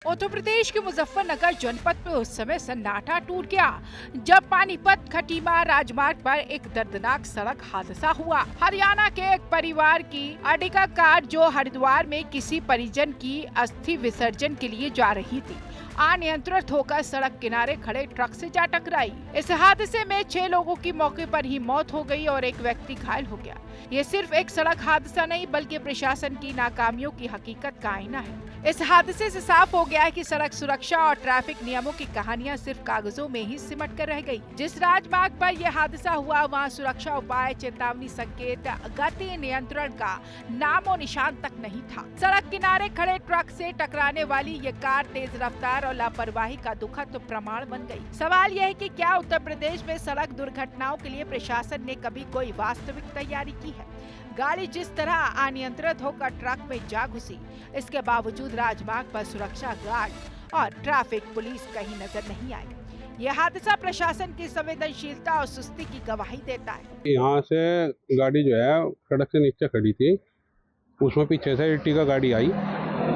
उत्तर प्रदेश के मुजफ्फरनगर जनपद में उस समय सन्नाटा टूट गया जब पानीपत खटीमा राजमार्ग पर एक दर्दनाक सड़क हादसा हुआ। हरियाणा के एक परिवार की अर्टिगा कार जो हरिद्वार में किसी परिजन की अस्थि विसर्जन के लिए जा रही थी, अनियंत्रित होकर सड़क किनारे खड़े ट्रक से जा टकराई। इस हादसे में 6 लोगों की मौके पर ही मौत हो गई और एक व्यक्ति घायल हो गया। ये सिर्फ एक सड़क हादसा नहीं बल्कि प्रशासन की नाकामियों की हकीकत का आईना है। इस हादसे से साफ हो गया है कि सड़क सुरक्षा और ट्रैफिक नियमों की कहानियां सिर्फ कागजों में ही सिमट कर रह गई। जिस राजमार्ग पर यह हादसा हुआ वहां सुरक्षा उपाय, चेतावनी संकेत, गति नियंत्रण का नामो निशान तक नहीं था। सड़क किनारे खड़े ट्रक से टकराने वाली ये कार तेज रफ्तार और लापरवाही का दुखद प्रमाण बन गई। सवाल यह है कि क्या उत्तर प्रदेश में सड़क दुर्घटनाओं के लिए प्रशासन ने कभी कोई वास्तविक तैयारी की है? गाड़ी जिस तरह अनियंत्रित होकर ट्रक में जा घुसी, इसके बावजूद राजमार्ग पर सुरक्षा गार्ड और ट्रैफिक पुलिस कहीं नजर नहीं आई। यह हादसा प्रशासन की संवेदनशीलता और सुस्ती की गवाही देता है। यहाँ से गाड़ी जो है सड़क से नीचे खड़ी थी, उसमें पीछे से अर्टिगा गाड़ी आई,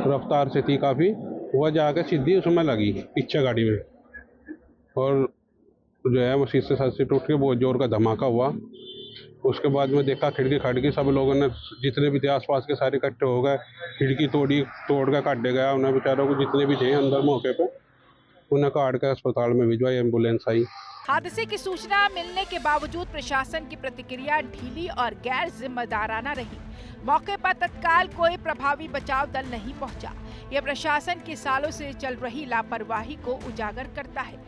रफ्तार से थी काफ़ी, वह जाकर सीधी उसमें लगी पीछे गाड़ी में, और जो है वो शीशे से टूट के बहुत जोर का धमाका हुआ। उसके बाद में देखा खिड़की खड़ गई, सब लोगों ने जितने भी थे आसपास के सारे इकट्ठे हो गए, खिड़की तोड़ कर काटे गया उन्हें, बेचारों को जितने भी थे अंदर मौके पे उन्हें काट कर अस्पताल में भिजवाई, एम्बुलेंस आई। हादसे की सूचना मिलने के बावजूद प्रशासन की प्रतिक्रिया ढीली और गैर जिम्मेदाराना रही। मौके पर तत्काल कोई प्रभावी बचाव दल नहीं पहुंचा। यह प्रशासन की सालों से चल रही लापरवाही को उजागर करता है।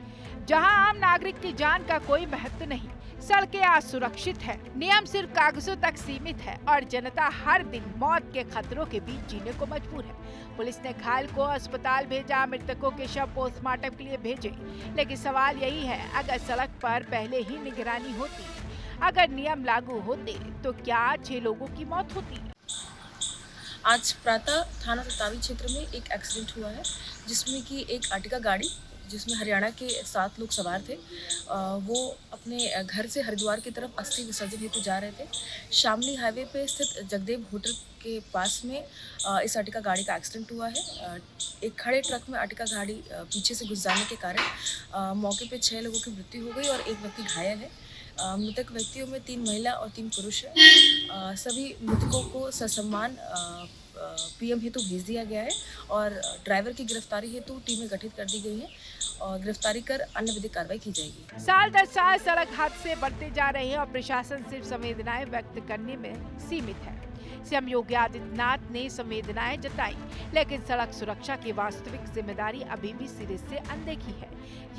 जहां आम नागरिक की जान का कोई महत्व नहीं, सड़कें आज सुरक्षित है, नियम सिर्फ कागजों तक सीमित है और जनता हर दिन मौत के खतरों के बीच जीने को मजबूर है। पुलिस ने घायल को अस्पताल भेजा, मृतकों के शव पोस्टमार्टम के लिए भेजे, लेकिन सवाल यही है, अगर सड़क पर पहले ही निगरानी होती, अगर नियम लागू होते, तो क्या 6 लोगों की मौत होती? आज प्रातः थाना ततावी क्षेत्र में एक एक्सीडेंट हुआ है, जिसमें कि एक अर्टिगा गाड़ी जिसमें हरियाणा के 7 लोग सवार थे, वो अपने घर से हरिद्वार की तरफ अस्थि विसर्जन हेतु जा रहे थे। शामली हाईवे पे स्थित जगदेव होटल के पास में इस अर्टिगा गाड़ी का एक्सीडेंट हुआ है। एक खड़े ट्रक में अर्टिगा गाड़ी पीछे से घुस जाने के कारण मौके पे 6 लोगों की मृत्यु हो गई और एक व्यक्ति घायल है। मृतक व्यक्तियों में 3 महिला और 3 पुरुष हैं। सभी मृतकों को ससम्मान पीएम हेतु भेज दिया गया है और ड्राइवर की गिरफ्तारी हेतु टीमें गठित कर दी गई हैं और गिरफ्तारी कर अन्य विधिक कार्रवाई की जाएगी। साल दर साल सड़क हादसे बढ़ते जा रहे हैं और प्रशासन सिर्फ संवेदनाएं व्यक्त करने में सीमित है। सीएम योगी आदित्यनाथ ने संवेदनाएं जताई, लेकिन सड़क सुरक्षा की वास्तविक जिम्मेदारी अभी भी सिरे से अनदेखी है।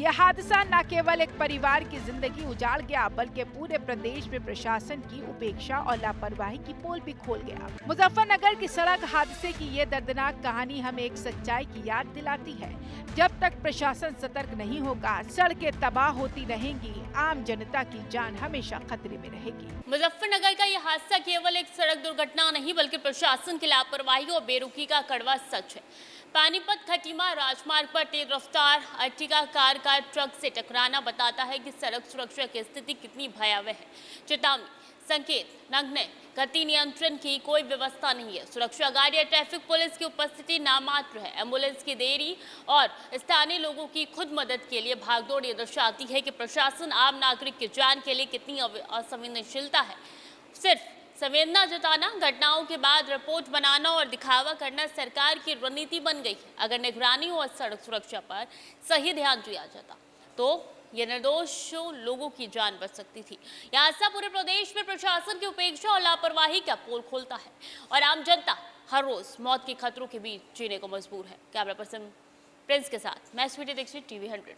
यह हादसा न केवल एक परिवार की जिंदगी उजाड़ गया, बल्कि पूरे प्रदेश में प्रशासन की उपेक्षा और लापरवाही की पोल भी खोल गया। मुजफ्फरनगर की सड़क हादसे की ये दर्दनाक कहानी हमें एक सच्चाई की याद दिलाती है। जब तक प्रशासन सतर्क नहीं होगा, सड़कें तबाह होती रहेंगी, आम जनता की जान हमेशा खतरे में रहेगी। मुजफ्फरनगर का यह हादसा केवल एक सड़क दुर्घटना नहीं बल्कि प्रशासन की लापरवाही और बेरुखी का कड़वा सच है। पानीपत खटीमा राजमार्ग पर तेज रफ्तार अर्टिगा कार का ट्रक से टकराना बताता है कि सड़क सुरक्षा की स्थिति कितनी भयावह है। चेतावनी, संकेत, नगण्य, गति नियंत्रण की कोई व्यवस्था नहीं है। सुरक्षा गार्ड या ट्रैफिक पुलिस की उपस्थिति नामात्र है। एम्बुलेंस की देरी और स्थानीय लोगों की खुद मदद के लिए भागदौड़ ये दर्शाती है कि प्रशासन आम नागरिक की जान के लिए कितनी असंवेदनशीलता है। सिर्फ संवेदना जताना, घटनाओं के बाद रिपोर्ट बनाना और दिखावा करना सरकार की रणनीति बन गई है। अगर निगरानी और सड़क सुरक्षा पर सही ध्यान दिया जाता तो ये निर्दोष लोगों की जान बच सकती थी। यह हादसा पूरे प्रदेश में प्रशासन की उपेक्षा और लापरवाही का पोल खोलता है और आम जनता हर रोज मौत के खतरों के बीच जीने को मजबूर है। कैमरा पर्सन प्रिंस के साथ मैं स्वीटी दीक्षित, टीवी 100।